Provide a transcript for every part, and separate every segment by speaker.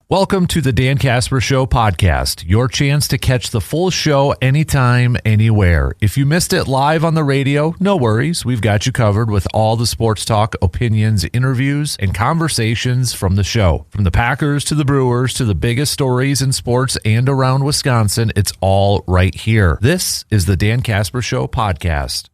Speaker 1: Welcome to the Dan Casper Show podcast, your chance to catch the full show anytime, anywhere. If you missed it live on the radio, no worries. We've got you covered with all the sports talk, opinions, interviews, and conversations from the show. From the Packers to the Brewers to the biggest stories in sports and around Wisconsin, it's all right here. This is the Dan Casper Show podcast.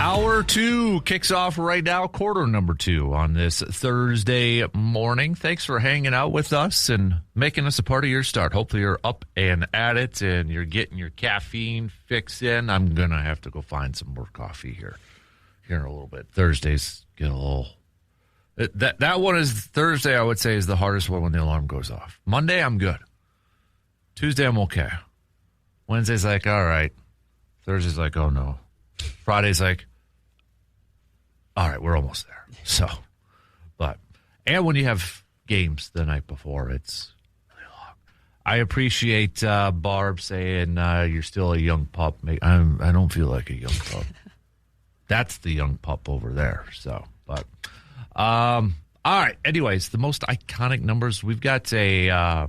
Speaker 1: Hour 2 kicks off right now, quarter number 2 on this Thursday morning. Thanks for hanging out with us and making us a part of your start. Hopefully you're up and at it and you're getting your caffeine fix in. I'm going to have to go find some more coffee here in a little bit. Thursdays get a little... That one is Thursday, I would say, is the hardest one when the alarm goes off. Monday, I'm good. Tuesday, I'm okay. Wednesday's like, all right. Thursday's like, oh no. Friday's like, all right, we're almost there. So, and when you have games the night before, it's really long. I appreciate Barb saying you're still a young pup. I don't feel like a young pup. That's the young pup over there. So, all right. Anyways, the most iconic numbers. We've got a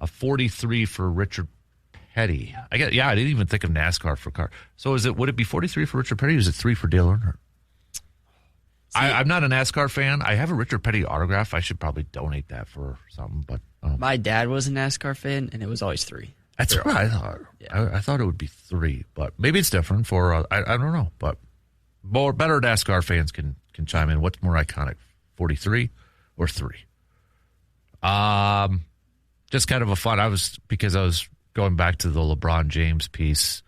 Speaker 1: 43 for Richard Petty. I didn't even think of NASCAR for car. So would it be 43 for Richard Petty or is it 3 for Dale Earnhardt? I'm not a NASCAR fan. I have a Richard Petty autograph. I should probably donate that for something. But
Speaker 2: my dad was a NASCAR fan, and it was always 3.
Speaker 1: That's what I thought. Yeah. I thought it would be 3, but maybe it's different for I don't know. But better NASCAR fans can chime in. What's more iconic, 43 or 3? Just kind of a fun. Because I was going back to the LeBron James piece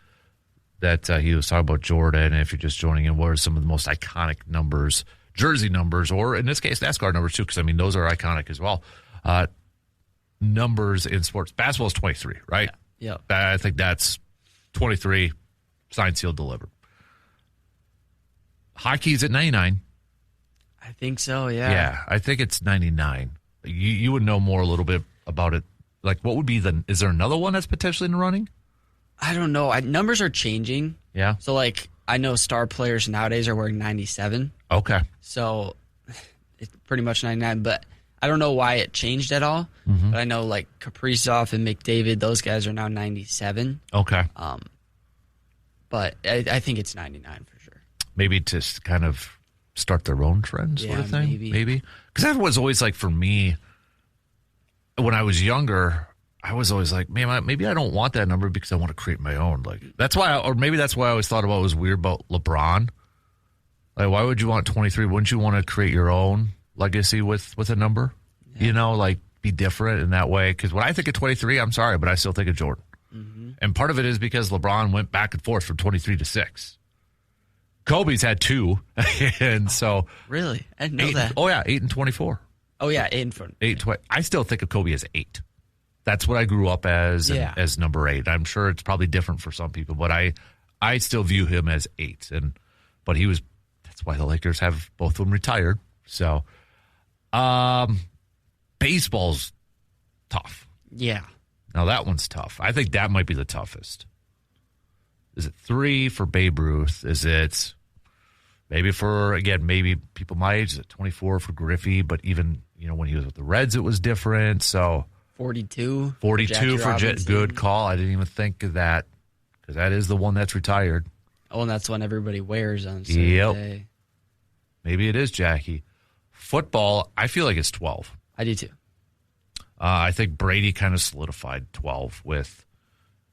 Speaker 1: that he was talking about Jordan. And if you're just joining in, what are some of the most iconic numbers, jersey numbers, or in this case, NASCAR numbers too, because, I mean, those are iconic as well. Numbers in sports. Basketball is 23, right?
Speaker 2: Yeah.
Speaker 1: I think that's 23, signed, sealed, delivered. Hockey's at 99.
Speaker 2: I think so, yeah.
Speaker 1: Yeah, I think it's 99. You would know more a little bit about it. Like, what would be is there another one that's potentially in the running?
Speaker 2: I don't know. Numbers are changing.
Speaker 1: Yeah.
Speaker 2: So, like, I know star players nowadays are wearing 97.
Speaker 1: Okay.
Speaker 2: So, it's pretty much 99. But I don't know why it changed at all. Mm-hmm. But I know, like, Kaprizov and McDavid, those guys are now 97.
Speaker 1: Okay.
Speaker 2: But I think it's 99 for sure.
Speaker 1: Maybe to kind of start their own trend sort of thing? Maybe. Because that was always, like, for me, when I was younger, I was always like, man, maybe I don't want that number because I want to create my own. Like, that's why, or maybe that's why I always thought about it was weird about LeBron. Like, why would you want 23? Wouldn't you want to create your own legacy with a number? Yeah. You know, like, be different in that way. Because when I think of 23, I'm sorry, but I still think of Jordan. Mm-hmm. And part of it is because LeBron went back and forth from 23 to 6. Kobe's had 2. And so.
Speaker 2: Really? I didn't know that.
Speaker 1: Oh, yeah, 8 and 24.
Speaker 2: Oh, yeah, 8 and 4.
Speaker 1: 8, 20. I still think of Kobe as 8. That's what I grew up as, as number 8. I'm sure it's probably different for some people, but I still view him as 8. But he was. That's why the Lakers have both of them retired. So, baseball's tough.
Speaker 2: Yeah.
Speaker 1: Now that one's tough. I think that might be the toughest. Is it 3 for Babe Ruth? Is it maybe maybe people my age? Is it 24 for Griffey? But even when he was with the Reds, it was different. So.
Speaker 2: 42
Speaker 1: for good call. I didn't even think of that because that is the one that's retired.
Speaker 2: Oh, and that's one everybody wears on Sunday.
Speaker 1: Maybe it is Jackie. Football, I feel like it's 12.
Speaker 2: I do too.
Speaker 1: I think Brady kind of solidified 12 with,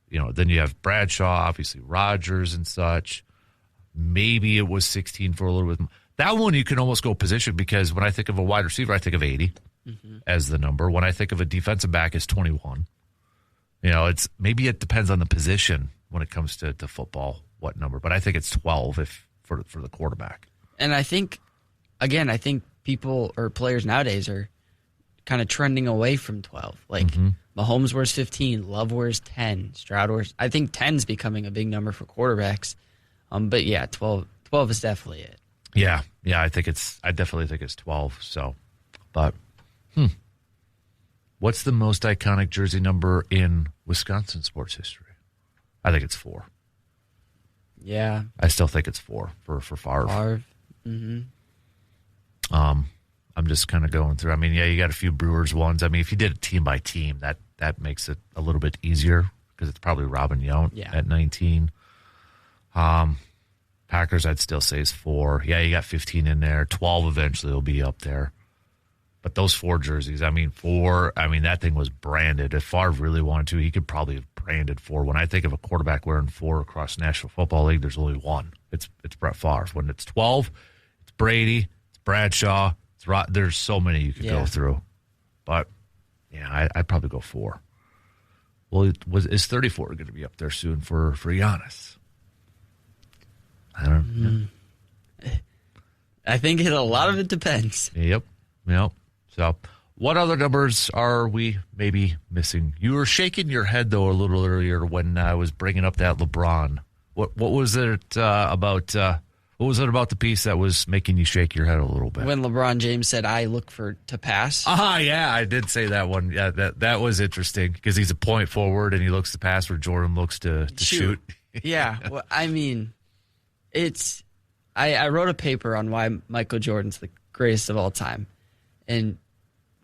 Speaker 1: then you have Bradshaw, obviously Rodgers and such. Maybe it was 16 for a little bit. That one you can almost go position because when I think of a wide receiver, I think of 80. Mm-hmm. As the number. When I think of a defensive back, it's 21. Maybe it depends on the position when it comes to football, what number. But I think it's 12 for the quarterback.
Speaker 2: And I think people or players nowadays are kind of trending away from 12. Like Mahomes wears 15, Love wears 10, Stroud wears. I think 10's becoming a big number for quarterbacks. But yeah, 12 is definitely it.
Speaker 1: Yeah, I definitely think it's 12. So, but. What's the most iconic jersey number in Wisconsin sports history? I think it's 4.
Speaker 2: Yeah.
Speaker 1: I still think it's 4 for Favre.
Speaker 2: Mm-hmm.
Speaker 1: I'm just kind of going through. I mean, yeah, you got a few Brewers ones. I mean, if you did it team by team, that makes it a little bit easier because it's probably Robin Yount at 19. Packers, I'd still say is 4. Yeah, you got 15 in there. 12 eventually will be up there. But those 4 jerseys, I mean, that thing was branded. If Favre really wanted to, he could probably have branded 4. When I think of a quarterback wearing 4 across the National Football League, there's only one. It's Brett Favre. When it's 12, it's Brady, it's Bradshaw. There's so many you could go through. But, yeah, I'd probably go 4. Well, is 34 going to be up there soon for Giannis? I don't know.
Speaker 2: I think a lot of it depends.
Speaker 1: Yep. So, what other numbers are we maybe missing? You were shaking your head, though, a little earlier when I was bringing up that LeBron. What was it about? What was it about the piece that was making you shake your head a little bit?
Speaker 2: When LeBron James said, "I look to pass."
Speaker 1: Yeah, I did say that one. Yeah, that was interesting because he's a point forward and he looks to pass where Jordan looks to shoot.
Speaker 2: Yeah, well, I mean, I wrote a paper on why Michael Jordan's the greatest of all time, and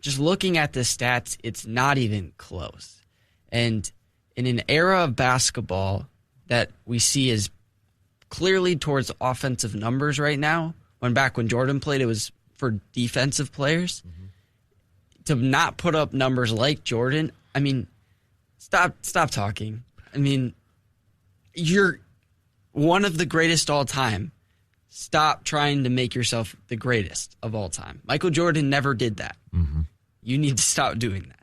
Speaker 2: just looking at the stats, it's not even close. And in an era of basketball that we see as clearly towards offensive numbers right now, back when Jordan played, it was for defensive players. Mm-hmm. To not put up numbers like Jordan, I mean, stop talking. I mean, you're one of the greatest all time. Stop trying to make yourself the greatest of all time. Michael Jordan never did that. Mm-hmm. You need to stop doing that.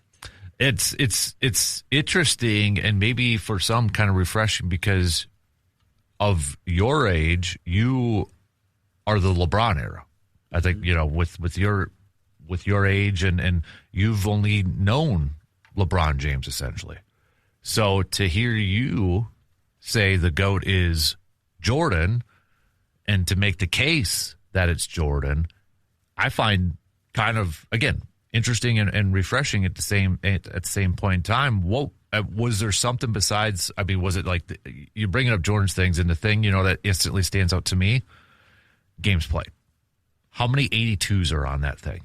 Speaker 1: It's interesting and maybe for some kind of refreshing because of your age, you are the LeBron era. I think, with your age and you've only known LeBron James essentially. So to hear you say the GOAT is Jordan and to make the case that it's Jordan, I find kind of, again, interesting and refreshing at the same point in time. Was there something besides, I mean, was it like you're bringing up Jordan's things and the thing, that instantly stands out to me? Games played. How many 82s are on that thing?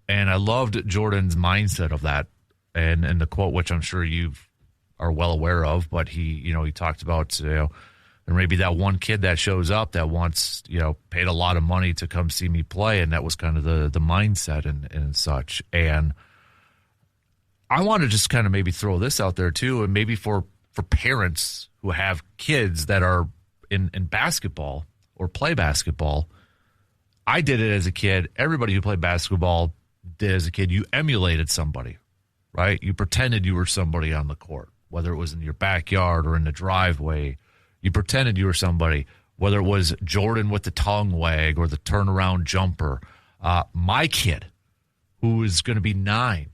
Speaker 1: And I loved Jordan's mindset of that and the quote, which I'm sure you are well aware of, but he talked about, there may be that one kid that shows up that wants, paid a lot of money to come see me play. And that was kind of the mindset and such. And I want to just kind of maybe throw this out there too. And maybe for parents who have kids that are in basketball or play basketball, I did it as a kid. Everybody who played basketball did as a kid. You emulated somebody, right? You pretended you were somebody on the court, whether it was in your backyard or in the driveway. You pretended you were somebody, whether it was Jordan with the tongue wag or the turnaround jumper. My kid, who is going to be 9,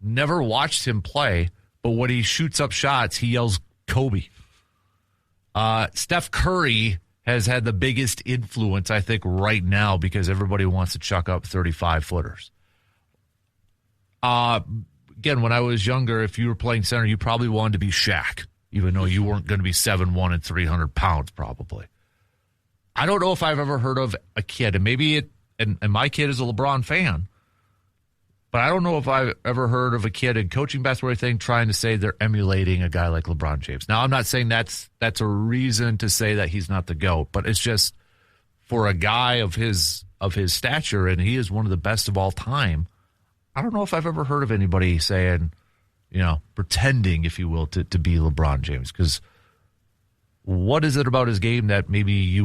Speaker 1: never watched him play, but when he shoots up shots, he yells Kobe. Steph Curry has had the biggest influence, I think, right now because everybody wants to chuck up 35-footers. Again, when I was younger, if you were playing center, you probably wanted to be Shaq, even though you weren't going to be 7'1" and 300 pounds probably. I don't know if I've ever heard of a kid, and maybe and my kid is a LeBron fan, but I don't know if I've ever heard of a kid in coaching basketball thing trying to say they're emulating a guy like LeBron James. Now, I'm not saying that's a reason to say that he's not the GOAT, but it's just for a guy of his stature, and he is one of the best of all time. I don't know if I've ever heard of anybody saying, pretending, if you will, to be LeBron James. Because what is it about his game that maybe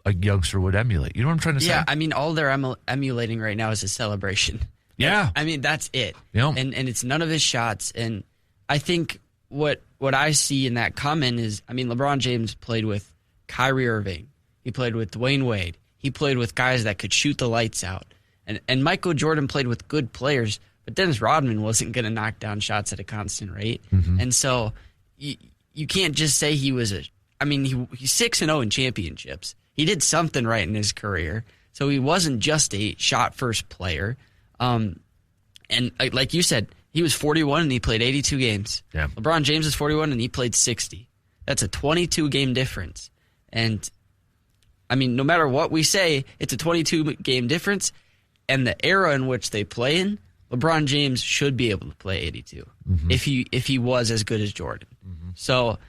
Speaker 1: a youngster would emulate? You know what I'm trying to say?
Speaker 2: Yeah, I mean, all they're emulating right now is a celebration.
Speaker 1: Yeah.
Speaker 2: I mean, that's it.
Speaker 1: Yep.
Speaker 2: And it's none of his shots. And I think what I see in that comment is, I mean, LeBron James played with Kyrie Irving. He played with Dwayne Wade. He played with guys that could shoot the lights out. And Michael Jordan played with good players, but Dennis Rodman wasn't going to knock down shots at a constant rate. Mm-hmm. And so you can't just say he was he's 6-0 in championships. He did something right in his career. So he wasn't just a shot-first player. And like you said, he was 41 and he played 82 games.
Speaker 1: Yeah.
Speaker 2: LeBron James is 41 and he played 60. That's a 22-game difference. And, I mean, no matter what we say, it's a 22-game difference. and the era in which they play in, LeBron James should be able to play 82 if he was as good as Jordan. So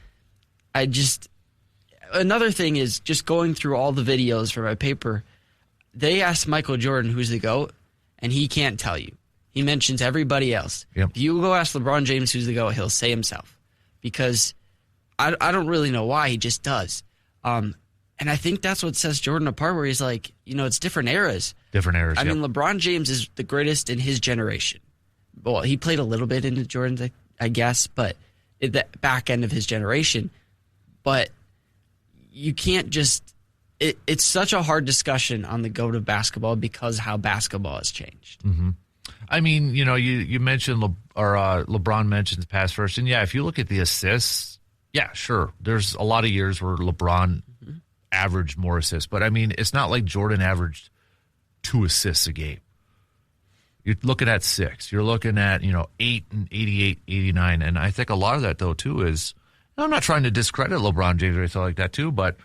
Speaker 2: another thing is just going through all the videos for my paper. They asked Michael Jordan who's the GOAT, and he can't tell you. He mentions everybody else.
Speaker 1: Yep.
Speaker 2: If you go ask LeBron James who's the GOAT, he'll say himself. Because I don't really know why, he just does. And I think that's what sets Jordan apart, where he's like, it's different eras.
Speaker 1: Different eras,
Speaker 2: I mean, LeBron James is the greatest in his generation. Well, he played a little bit into Jordan's, I guess, but at the back end of his generation. But you can't just... It's such a hard discussion on the GOAT of basketball because how basketball has changed.
Speaker 1: I mean, you mentioned LeBron mentions pass first, and if you look at the assists, sure, there's a lot of years where LeBron averaged more assists, but I mean, it's not like Jordan averaged 2 assists a game. You're looking at 6. You're looking at 8 and 88, 89, and I think a lot of that though too is, I'm not trying to discredit LeBron James or anything like that too, but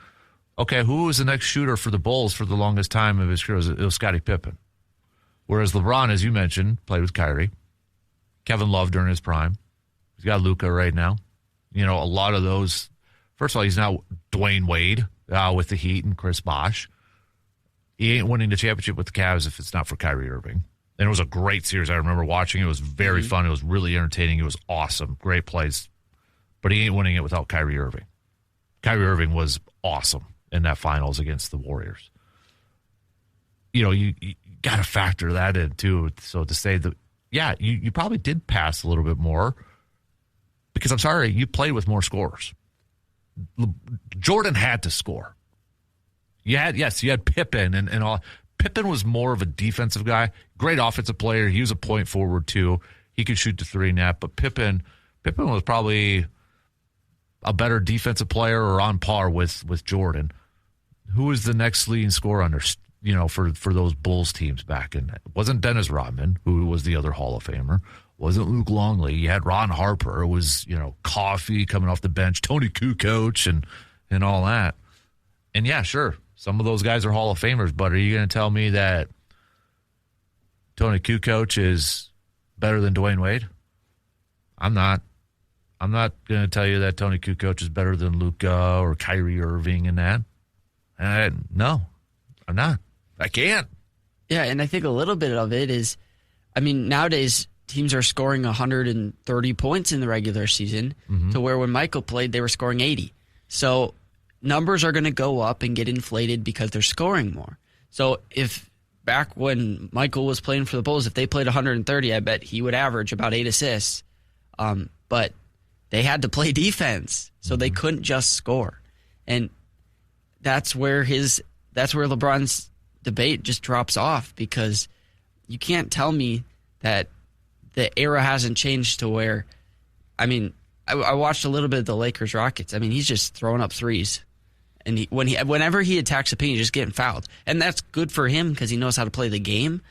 Speaker 1: okay, who was the next shooter for the Bulls for the longest time of his career? It was Scottie Pippen. Whereas LeBron, as you mentioned, played with Kyrie. Kevin Love during his prime. He's got Luka right now. A lot of those. First of all, he's now Dwayne Wade with the Heat and Chris Bosh. He ain't winning the championship with the Cavs if it's not for Kyrie Irving. And it was a great series. I remember watching it. It was very fun. It was really entertaining. It was awesome. Great plays. But he ain't winning it without Kyrie Irving. Kyrie Irving was awesome in that finals against the Warriors. You got to factor that in too. So to say that, you probably did pass a little bit more because I'm sorry, you played with more scorers. Jordan had to score. You had Pippen and all. Pippen was more of a defensive guy. Great offensive player. He was a point forward too. He could shoot the 3 net, but Pippen was probably a better defensive player or on par with Jordan. Who was the next leading scorer under, for those Bulls teams back in that? It wasn't Dennis Rodman, who was the other Hall of Famer. It wasn't Luke Longley. You had Ron Harper. It was, Coffey coming off the bench, Tony Kukoc and all that. And sure, some of those guys are Hall of Famers, but are you going to tell me that Tony Kukoc is better than Dwayne Wade? I'm not. I'm not going to tell you that Tony Kukoc is better than Luka or Kyrie Irving and that. No, I'm not. I can't.
Speaker 2: Yeah, and I think a little bit of it is, nowadays teams are scoring 130 points in the regular season to where when Michael played, they were scoring 80. So numbers are going to go up and get inflated because they're scoring more. So if back when Michael was playing for the Bulls, if they played 130, I bet he would average about 8 assists. But they had to play defense, so they couldn't just score. And that's where LeBron's debate just drops off, because you can't tell me that the era hasn't changed to where, I watched a little bit of the Lakers Rockets. He's just throwing up threes. And whenever he attacks the paint, he's just getting fouled. And that's good for him because he knows how to play the game.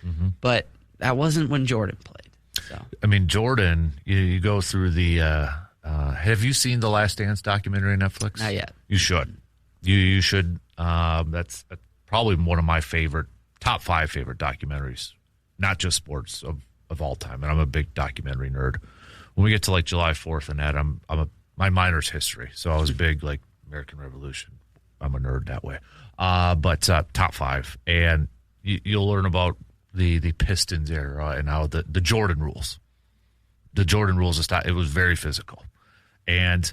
Speaker 2: But that wasn't when Jordan played. So.
Speaker 1: Jordan, you go through the have you seen the Last Dance documentary on Netflix?
Speaker 2: Not yet.
Speaker 1: You should. You should. That's probably one of my top 5 favorite documentaries, not just sports of all time. And I'm a big documentary nerd. When we get to like July 4th and that, my minor's history, so I was big like American Revolution. I'm a nerd that way. But top 5, and you'll learn about the Pistons era and how the Jordan rules. The Jordan rules it was very physical, and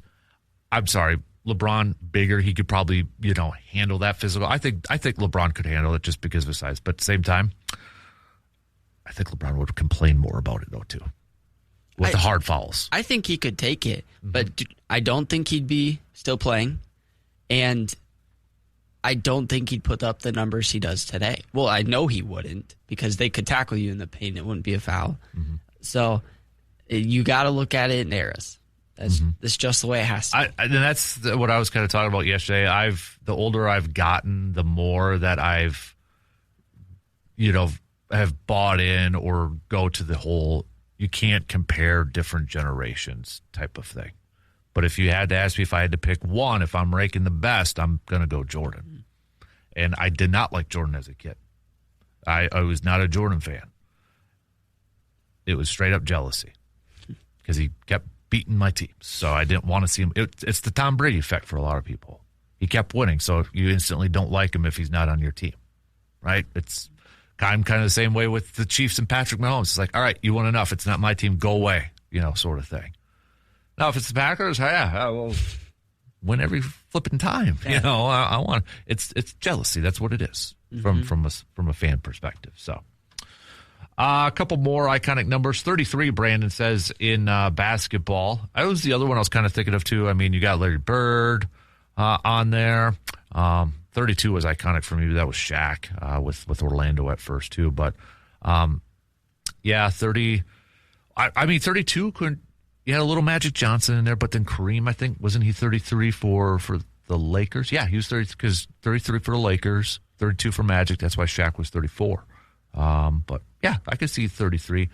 Speaker 1: I'm sorry, LeBron bigger, he could probably handle that physical. I think LeBron could handle it just because of his size, but at the same time, I think LeBron would complain more about it though too, with the hard fouls.
Speaker 2: I think he could take it, but I don't think he'd be still playing, and I don't think he'd put up the numbers he does today. Well, I know he wouldn't, because they could tackle you in the paint. It wouldn't be a foul. So you got to look at it in eras. That's just the way it has to be.
Speaker 1: And that's what I was kind of talking about yesterday. The older I've gotten, the more that I've, have bought in or go to the whole, you can't compare different generations type of thing. But if you had to ask me if I had to pick one, if I'm ranking the best, I'm going to go Jordan. And I did not like Jordan as a kid. I was not a Jordan fan. It was straight up jealousy because he kept beating my teams. So I didn't want to see him. It's the Tom Brady effect for a lot of people. He kept winning, so you instantly don't like him if he's not on your team, right? I'm kind of the same way with the Chiefs and Patrick Mahomes. It's like, all right, you won enough. It's not my team. Go away, sort of thing. Now, if it's the Packers, I will win every flipping time.
Speaker 2: Yeah.
Speaker 1: I want it's jealousy. That's what it is from a fan perspective. So, a couple more iconic numbers. 33, Brandon says in basketball. That was the other one I was kind of thinking of too. I mean, you got Larry Bird on there. 32 was iconic for me. That was Shaq with Orlando at first too. But 30. I mean, 32 couldn't. You had a little Magic Johnson in there, but then Kareem, I think, wasn't he 33 for the Lakers? Yeah, he was 33 for the Lakers, 32 for Magic. That's why Shaq was 34. But yeah, I could see 33.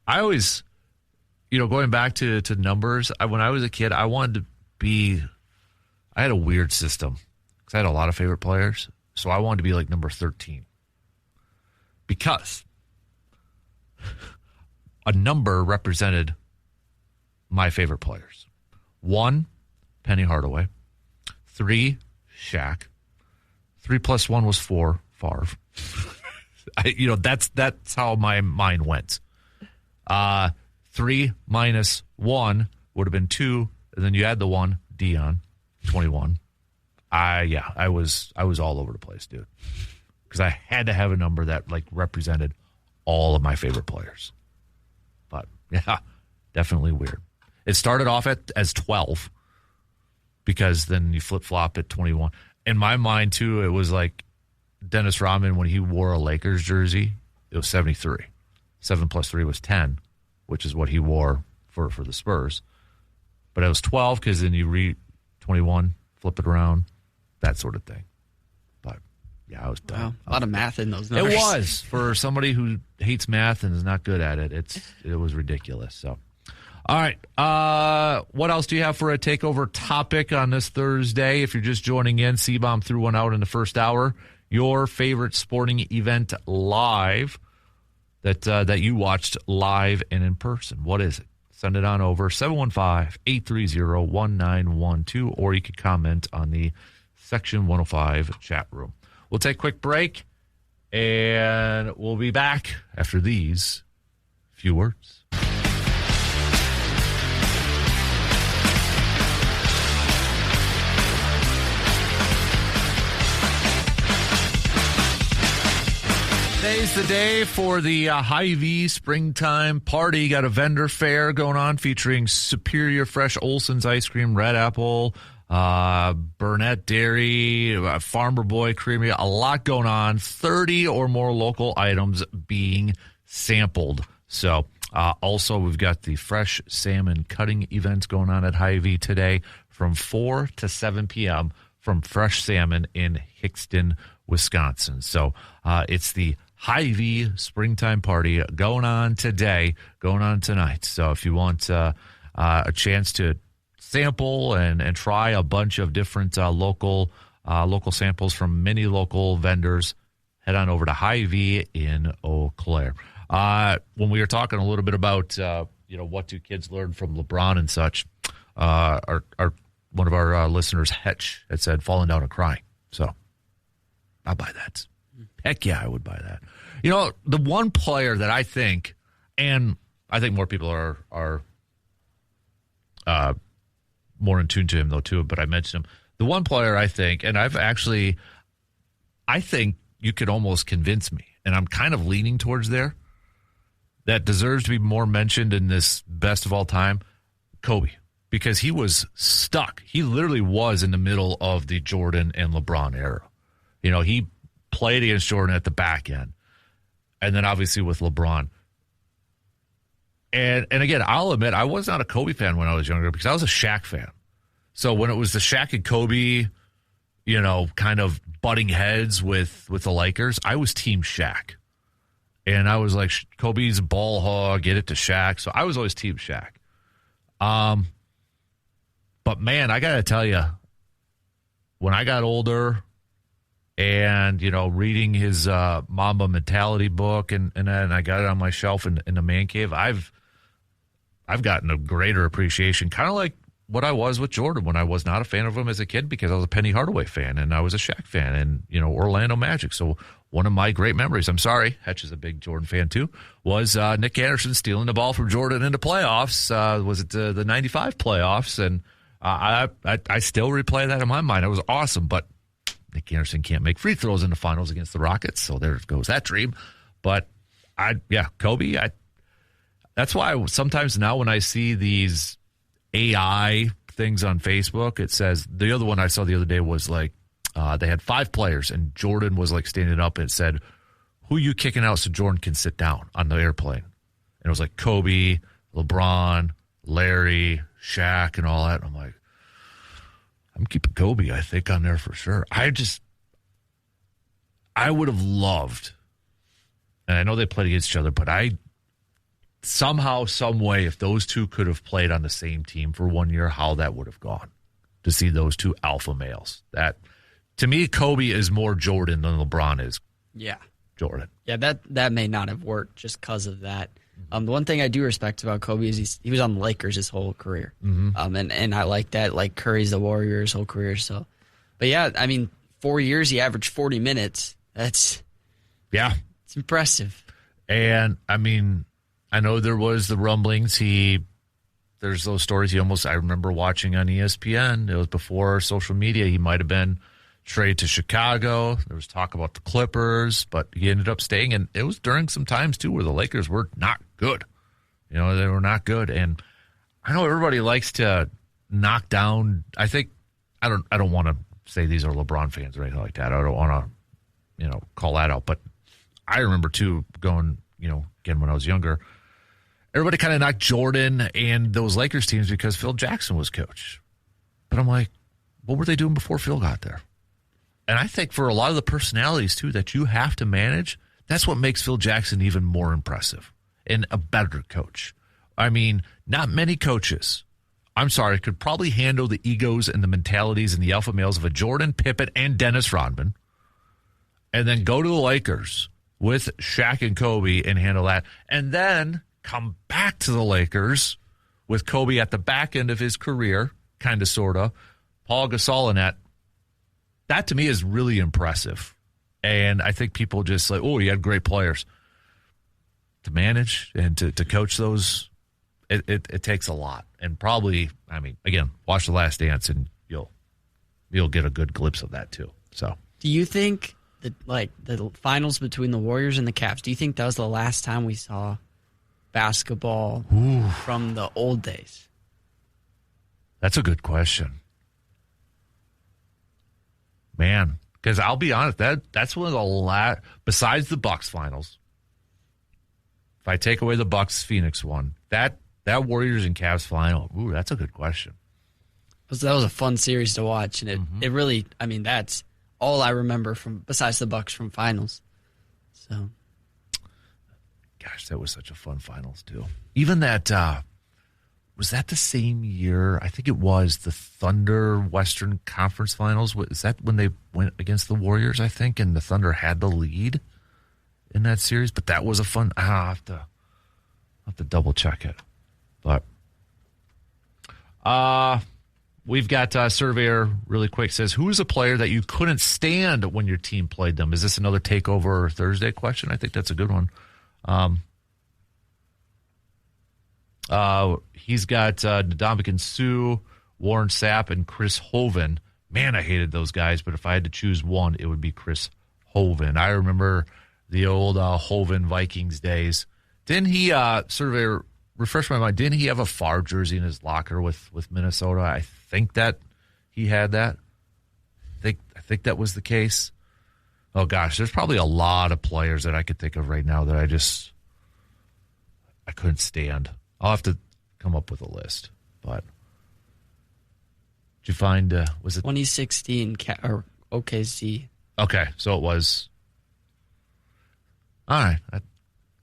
Speaker 1: I always, going back to numbers, when I was a kid, I had a weird system because I had a lot of favorite players. So I wanted to be like number 13 because a number represented my favorite players. 1, Penny Hardaway. 3, Shaq. 3 plus 1 was 4, Favre. That's how my mind went. 3 minus 1 would have been 2, and then you add the 1, Dion, 21. I was all over the place, dude, because I had to have a number that represented all of my favorite players. But yeah, definitely weird. It started off as 12 because then you flip-flop at 21. In my mind, too, it was like Dennis Rodman, when he wore a Lakers jersey, it was 73. 7 plus 3 was 10, which is what he wore for the Spurs. But it was 12 because then you read 21, flip it around, that sort of thing. But, yeah, I was done.
Speaker 2: Wow, a lot of math in those numbers.
Speaker 1: It was. For somebody who hates math and is not good at it, it was ridiculous, so. All right. What else do you have for a takeover topic on this Thursday? If you're just joining in, C-Bomb threw one out in the first hour. Your favorite sporting event live that you watched live and in person. What is it? Send it on over 715-830-1912, or you can comment on the Section 105 chat room. We'll take a quick break, and we'll be back after these few words. Today's the day for the Hy-Vee Springtime Party. Got a vendor fair going on featuring Superior Fresh Olson's Ice Cream, Red Apple, Burnett Dairy, Farmer Boy Creamery. A lot going on. 30 or more local items being sampled. So also we've got the Fresh Salmon Cutting event going on at Hy-Vee today from 4 to 7 p.m. from Fresh Salmon in Hickston, Wisconsin. So it's the Hy-Vee Springtime Party going on today, going on tonight. So if you want a chance to sample and try a bunch of different local samples from many local vendors, head on over to Hy-Vee in Eau Claire. When we were talking a little bit about what do kids learn from LeBron and such, our one of our listeners, Hetch, had said falling down and crying. So I'll buy that. Heck yeah, I would buy that. The one player that I think, and I think more people are more in tune to him, though, too, but I mentioned him. The one player I think, and I think you could almost convince me, and I'm kind of leaning towards there, that deserves to be more mentioned in this best of all time, Kobe, because he was stuck. He literally was in the middle of the Jordan and LeBron era. He played against Jordan at the back end, and then obviously with LeBron. And again, I'll admit, I was not a Kobe fan when I was younger because I was a Shaq fan. So when it was the Shaq and Kobe, kind of butting heads with the Lakers, I was Team Shaq. And I was like, Kobe's a ball hog, get it to Shaq. So I was always Team Shaq. But man, I got to tell you, when I got older and, reading his Mamba Mentality book, and then I got it on my shelf in the man cave. I've gotten a greater appreciation, kind of like what I was with Jordan when I was not a fan of him as a kid because I was a Penny Hardaway fan and I was a Shaq fan and, Orlando Magic. So one of my great memories, I'm sorry, Hetch is a big Jordan fan too, was Nick Anderson stealing the ball from Jordan in the playoffs. Was it the 95 playoffs? And I still replay that in my mind. It was awesome, but Nick Anderson can't make free throws in the finals against the Rockets, so there goes that dream. But, Kobe, that's why sometimes now when I see these AI things on Facebook, it says, the other one I saw the other day was like, they had 5 players, and Jordan was like standing up and it said, who you kicking out so Jordan can sit down on the airplane? And it was like Kobe, LeBron, Larry, Shaq, and all that. And I'm like, I'm keeping Kobe, I think, on there for sure. I would have loved, and I know they played against each other, but somehow, some way, if those two could have played on the same team for 1 year, how that would have gone to see those two alpha males. That, to me, Kobe is more Jordan than LeBron is.
Speaker 2: Yeah.
Speaker 1: Jordan.
Speaker 2: Yeah, that may not have worked just because of that. The one thing I do respect about Kobe is he was on the Lakers his whole career. And I like that. Like Curry's the Warriors whole career. So, but yeah, 4 years he averaged 40 minutes. It's impressive.
Speaker 1: And I know there was the rumblings. There's those stories. I remember watching on ESPN. It was before social media. He might have been traded to Chicago. There was talk about the Clippers, but he ended up staying. And it was during some times too where the Lakers were not good. They were not good. And I know everybody likes to knock down. I don't want to say these are LeBron fans or anything like that. I don't want to, call that out. But I remember too going, again when I was younger, everybody kind of knocked Jordan and those Lakers teams because Phil Jackson was coach. But I'm like, what were they doing before Phil got there? And I think for a lot of the personalities, too, that you have to manage, that's what makes Phil Jackson even more impressive and a better coach. Not many coaches, could probably handle the egos and the mentalities and the alpha males of a Jordan, Pippen, and Dennis Rodman, and then go to the Lakers with Shaq and Kobe and handle that, and then come back to the Lakers with Kobe at the back end of his career, kind of, sort of, Paul Gasol in that. That to me is really impressive. And I think people just like, oh, you had great players. To manage and to coach those, it takes a lot. And probably, again, watch The Last Dance and you'll get a good glimpse of that too. So,
Speaker 2: do you think that the finals between the Warriors and the Cavs, do you think that was the last time we saw basketball from the old days?
Speaker 1: That's a good question. Man, because I'll be honest, that's one of the last, besides the Bucks finals, if I take away the Bucks Phoenix one, that Warriors and Cavs final, that's a good question.
Speaker 2: That was a fun series to watch, and it really, that's all I remember besides the Bucks from finals. So,
Speaker 1: gosh, that was such a fun finals too. Even that, was that the same year? I think it was the Thunder Western Conference Finals. Is that when they went against the Warriors, I think, and the Thunder had the lead in that series? But that was a fun. I'll have to double check it. But we've got Surveyor really quick says, who is a player that you couldn't stand when your team played them? Is this another Takeover Thursday question? I think that's a good one. He's got Ndamukong Suh, Warren Sapp, and Chris Hovan. Man, I hated those guys, but if I had to choose one, it would be Chris Hovan. I remember the old Hovan Vikings days. Didn't he, Surveyor, refresh my mind, didn't he have a Favre jersey in his locker with Minnesota? I think that he had that. I think that was the case. Oh, gosh, there's probably a lot of players that I could think of right now that I couldn't stand. I'll have to come up with a list. But did you find, was it
Speaker 2: 2016 or OKC?
Speaker 1: Okay, so it was. All right, I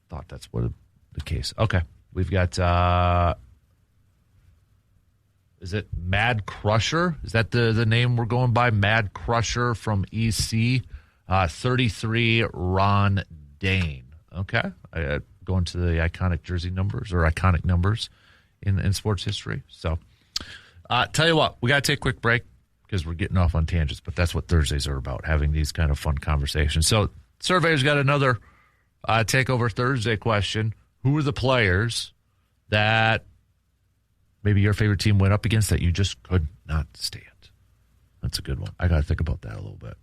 Speaker 1: thought that's what the case. Okay, we've got, is it Mad Crusher? Is that the name we're going by? Mad Crusher from EC 33, Ron Dane. Okay. Going to the iconic jersey numbers or iconic numbers in sports history. So, tell you what, we got to take a quick break because we're getting off on tangents, but that's what Thursdays are about, having these kind of fun conversations. So, Surveyor's got another Takeover Thursday question. Who are the players that maybe your favorite team went up against that you just could not stand? That's a good one. I got to think about that a little bit.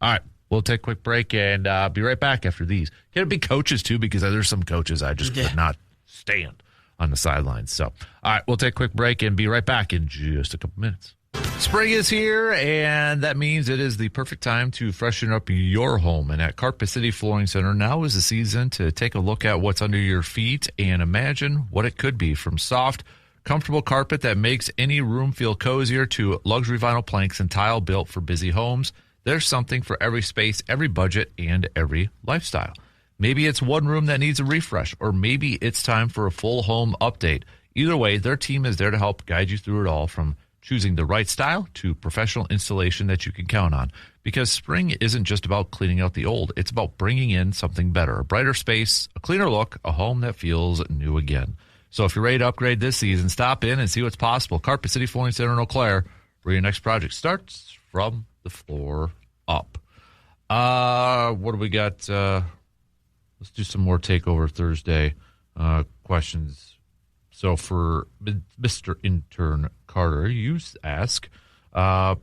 Speaker 1: All right. We'll take a quick break and be right back after these. Can it be coaches, too? Because there's some coaches I just could not stand on the sidelines. So, all right, we'll take a quick break and be right back in just a couple minutes. Spring is here, and that means it is the perfect time to freshen up your home. And at Carpet City Flooring Center, now is the season to take a look at what's under your feet and imagine what it could be. From soft, comfortable carpet that makes any room feel cozier to luxury vinyl planks and tile built for busy homes, there's something for every space, every budget, and every lifestyle. Maybe it's one room that needs a refresh, or maybe it's time for a full home update. Either way, their team is there to help guide you through it all, from choosing the right style to professional installation that you can count on. Because spring isn't just about cleaning out the old, it's about bringing in something better, a brighter space, a cleaner look, a home that feels new again. So if you're ready to upgrade this season, stop in and see what's possible. Carpet City Flooring Center in Eau Claire, where your next project starts from the floor up. What do we got? Let's do some more Takeover Thursday questions. So for Mr. Intern Carter, you ask, let's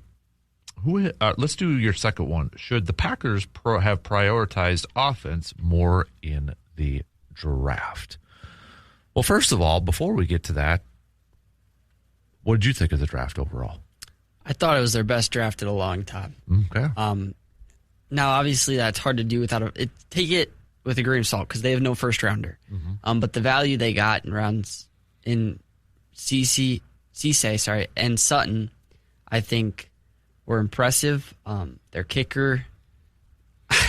Speaker 1: do your second one. Should the Packers have prioritized offense more in the draft? Well, first of all, before we get to that, what did you think of the draft overall?
Speaker 2: I thought it was their best draft in a long time.
Speaker 1: Okay.
Speaker 2: Now, obviously, that's hard to do without take it with a grain of salt because they have no first rounder. Mm-hmm. But the value they got in rounds in Cisse, and Sutton, I think, were impressive. Their kicker,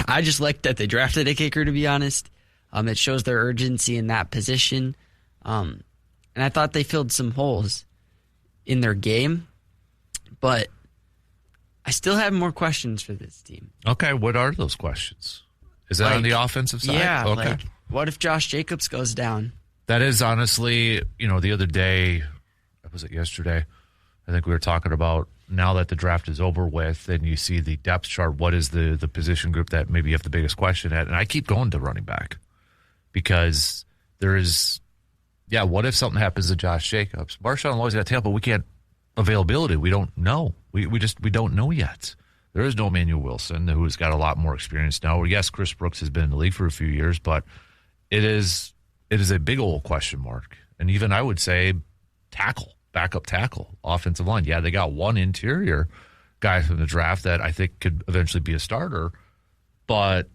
Speaker 2: I just like that they drafted a kicker, to be honest. It shows their urgency in that position. And I thought they filled some holes in their game. But I still have more questions for this team.
Speaker 1: Okay, what are those questions? Is that on the offensive side?
Speaker 2: Yeah,
Speaker 1: okay.
Speaker 2: What if Josh Jacobs goes down?
Speaker 1: That is honestly, the other day, was it yesterday? I think we were talking about now that the draft is over with and you see the depth chart, what is the position group that maybe you have the biggest question at? And I keep going to running back because there is, what if something happens to Josh Jacobs? Marshawn Lloyd's got tail, but we can't. Availability, we don't know. We don't know yet. There is no Emmanuel Wilson, who's got a lot more experience now. Yes, Chris Brooks has been in the league for a few years, but it is a big old question mark. And even I would say backup tackle, offensive line. Yeah, they got one interior guy from the draft that I think could eventually be a starter. But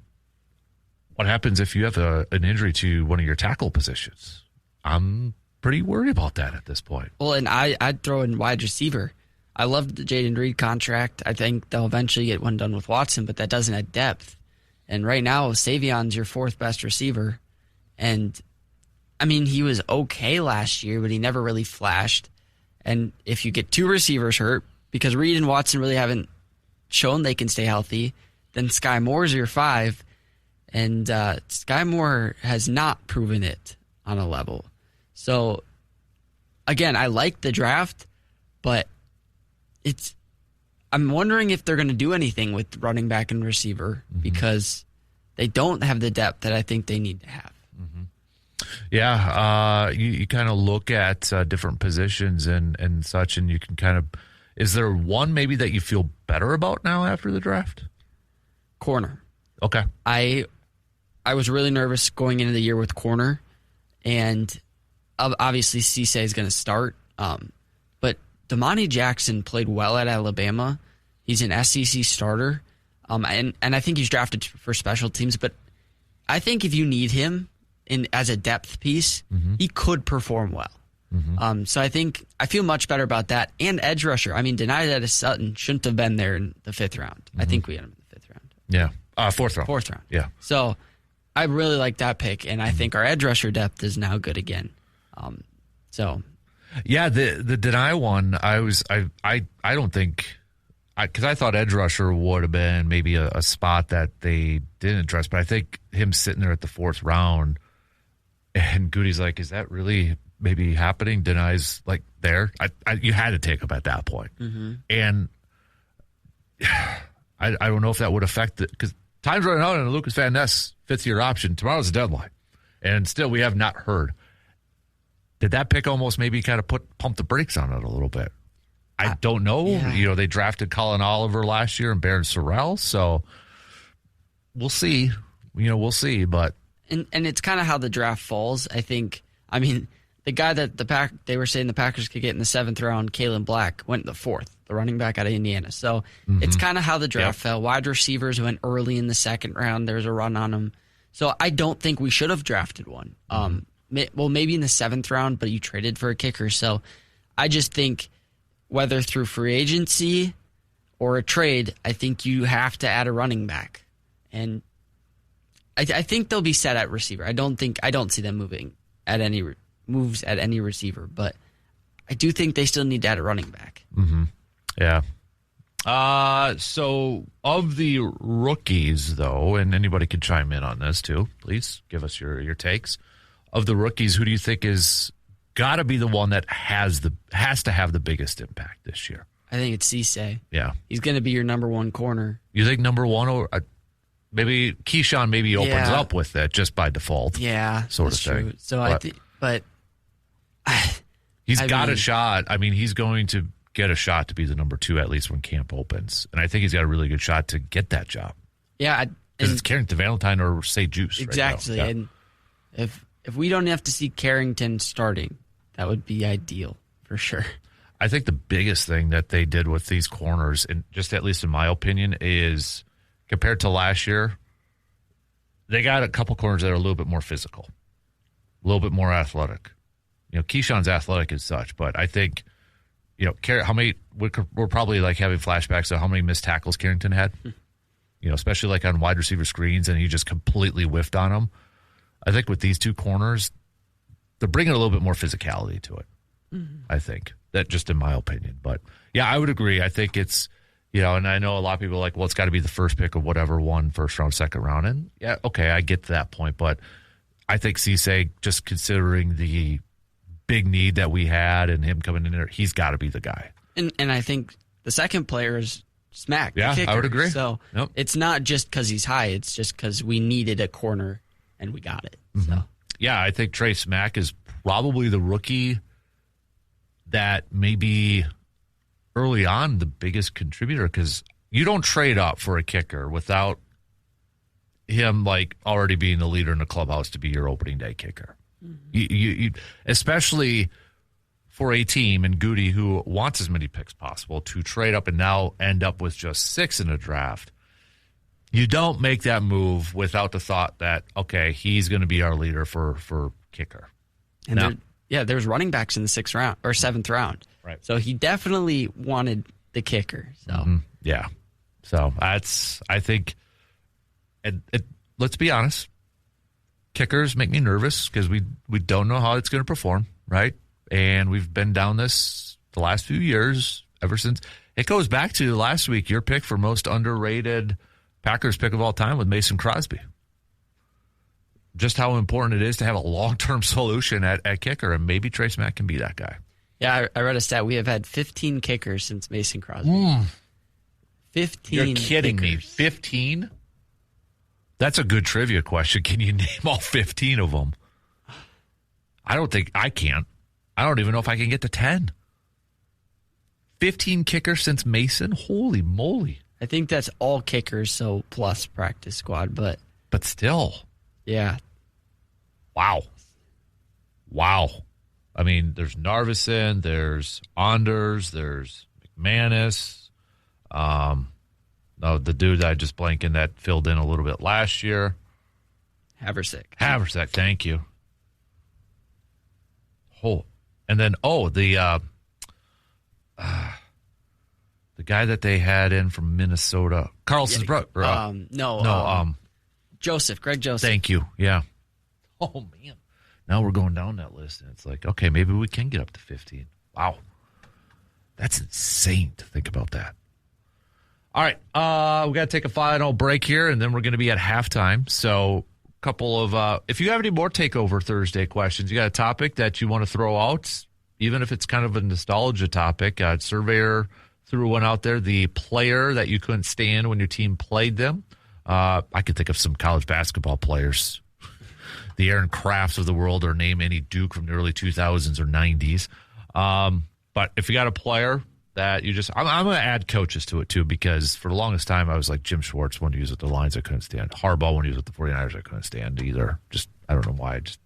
Speaker 1: what happens if you have an injury to one of your tackle positions? I'm pretty worried about that at this point.
Speaker 2: Well, and I'd throw in wide receiver. I loved the Jaden Reed contract. I think they'll eventually get one done with Watson, but that doesn't have depth. And right now, Savion's your fourth best receiver. And, I mean, he was okay last year, but he never really flashed. And if you get two receivers hurt, because Reed and Watson really haven't shown they can stay healthy, then Sky Moore's your five. And Sky Moore has not proven it on a level. So, again, I like the draft, but I'm wondering if they're going to do anything with running back and receiver because they don't have the depth that I think they need to have.
Speaker 1: Mm-hmm. Yeah, you kind of look at different positions and such, and you can kind of – is there one maybe that you feel better about now after the draft?
Speaker 2: Corner.
Speaker 1: Okay.
Speaker 2: I was really nervous going into the year with corner, and – obviously, Cisse is going to start, but Damani Jackson played well at Alabama. He's an SEC starter, and I think he's drafted for special teams. But I think if you need him as a depth piece, he could perform well. So I feel much better about that. And edge rusher. I mean, Denai Sutton shouldn't have been there in the fifth round. I think we had him in the fifth round.
Speaker 1: Yeah, fourth round.
Speaker 2: Fourth round.
Speaker 1: Yeah.
Speaker 2: So I really like that pick, and I think our edge rusher depth is now good again. The Denai
Speaker 1: one, I don't think because I thought edge rusher would have been maybe a spot that they didn't address, but I think him sitting there at the 4th round and Goody's like, is that really maybe happening? Denies like there. You had to take him at that point.
Speaker 2: Mm-hmm.
Speaker 1: And I don't know if that would affect it because time's running out and Lucas Van Ness 5th-year option. Tomorrow's the deadline. And still we have not heard. Did that pick almost maybe kind of pump the brakes on it a little bit? I don't know.
Speaker 2: Yeah.
Speaker 1: They drafted Colin Oliver last year and Baron Sorrell, so we'll see. We'll see, but
Speaker 2: and it's kind of how the draft falls. I think. I mean, the guy that they were saying the Packers could get in the 7th round, Kalen Black, went in the 4th, the running back out of Indiana. So it's kind of how the draft fell. Wide receivers went early in the 2nd round. There was a run on them. So I don't think we should have drafted one. Well, maybe in the 7th round, but you traded for a kicker. So I just think whether through free agency or a trade, I think you have to add a running back. And I think they'll be set at receiver. I don't see them moving at any moves at any receiver, but I do think they still need to add a running back.
Speaker 1: Mm-hmm. Yeah. So of the rookies, though, and anybody can chime in on this too, please give us your takes. Of the rookies, who do you think is got to be the one that has to have the biggest impact this year?
Speaker 2: I think it's Cisse.
Speaker 1: Yeah.
Speaker 2: He's going to be your number 1 corner.
Speaker 1: You think number 1 or maybe Keyshawn opens up with that just by default.
Speaker 2: Yeah.
Speaker 1: Sort of thing.
Speaker 2: True. So I think, but
Speaker 1: he's got a shot. I mean, he's going to get a shot to be the number 2 at least when camp opens. And I think he's got a really good shot to get that job.
Speaker 2: Yeah.
Speaker 1: Because it's Carrington Valentine or say Juice.
Speaker 2: Exactly.
Speaker 1: Right now. Yeah.
Speaker 2: And if we don't have to see Carrington starting, that would be ideal for sure.
Speaker 1: I think the biggest thing that they did with these corners, and just at least in my opinion, is compared to last year, they got a couple corners that are a little bit more physical, a little bit more athletic. Keyshawn's athletic as such, but I think, how many, we're probably like having flashbacks of how many missed tackles Carrington had, especially like on wide receiver screens, and he just completely whiffed on them. I think with these 2 corners, they're bringing a little bit more physicality to it. Mm-hmm. I think that just in my opinion, but yeah, I would agree. I think it's, and I know a lot of people are like, well, it's got to be the first pick of whatever one, 1st round, 2nd round. And yeah, okay, I get to that point, but I think Cisse, just considering the big need that we had and him coming in there, he's got to be the guy. And
Speaker 2: I think the second player is Smack.
Speaker 1: Yeah, I would agree.
Speaker 2: So It's not just because he's high, it's just because we needed a corner and we got it.
Speaker 1: Mm-hmm.
Speaker 2: So
Speaker 1: yeah, I think Trey Smack is probably the rookie that may be early on the biggest contributor, because you don't trade up for a kicker without him like already being the leader in the clubhouse to be your opening day kicker. Mm-hmm. You especially for a team and Goody who wants as many picks possible to trade up and now end up with just 6 in a draft. You don't make that move without the thought that, okay, he's going to be our leader for kicker.
Speaker 2: And there's running backs in the 6th round or 7th round.
Speaker 1: Right.
Speaker 2: So he definitely wanted the kicker. So
Speaker 1: yeah. So I think, let's be honest, kickers make me nervous because we don't know how it's going to perform, right? And we've been down this the last few years ever since. It goes back to last week, your pick for most underrated Packers pick of all time with Mason Crosby. Just how important it is to have a long-term solution at kicker, and maybe Trace Mack can be that guy.
Speaker 2: Yeah, I read a stat. We have had 15 kickers since Mason Crosby. 15
Speaker 1: You're kidding me. 15? That's a good trivia question. Can you name all 15 of them? I don't think I can. I don't even know if I can get to 10. 15 kickers since Mason? Holy moly.
Speaker 2: I think that's all kickers, so plus practice squad, but
Speaker 1: still.
Speaker 2: Yeah.
Speaker 1: Wow. I mean, there's Narvison, there's Anders, there's McManus. The dude that I just blanking that filled in a little bit last year.
Speaker 2: Haversick,
Speaker 1: thank you. And then the guy that they had in from Minnesota, Carlson's brother.
Speaker 2: Joseph, Greg Joseph.
Speaker 1: Thank you. Yeah. Oh man. Now we're going down that list, and it's like, okay, maybe we can get up to 15. Wow. That's insane to think about that. All right, we got to take a final break here, and then we're going to be at halftime. So, a couple of if you have any more Takeover Thursday questions, you got a topic that you want to throw out, even if it's kind of a nostalgia topic. Surveyor threw one out there: the player that you couldn't stand when your team played them. I could think of some college basketball players, the Aaron Crafts of the world, or name any Duke from the early 2000s or 90s. But if you got a player that you just, I'm going to add coaches to it too, because for the longest time I was like Jim Schwartz when he was at the Lions I couldn't stand. Harbaugh when he was at the 49ers I couldn't stand either. Just, I don't know why. Just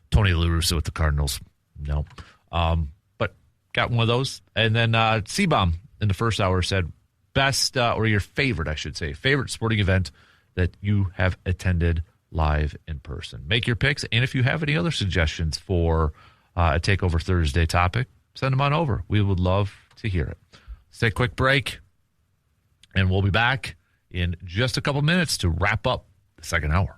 Speaker 1: Tony La Russa with the Cardinals. No. But got one of those. And then C-Bomb in the first hour said best, or your favorite, I should say, favorite sporting event that you have attended live in person. Make your picks. And if you have any other suggestions for a Takeover Thursday topic, send them on over. We would love to hear it. Let's take a quick break, and we'll be back in just a couple minutes to wrap up the second hour.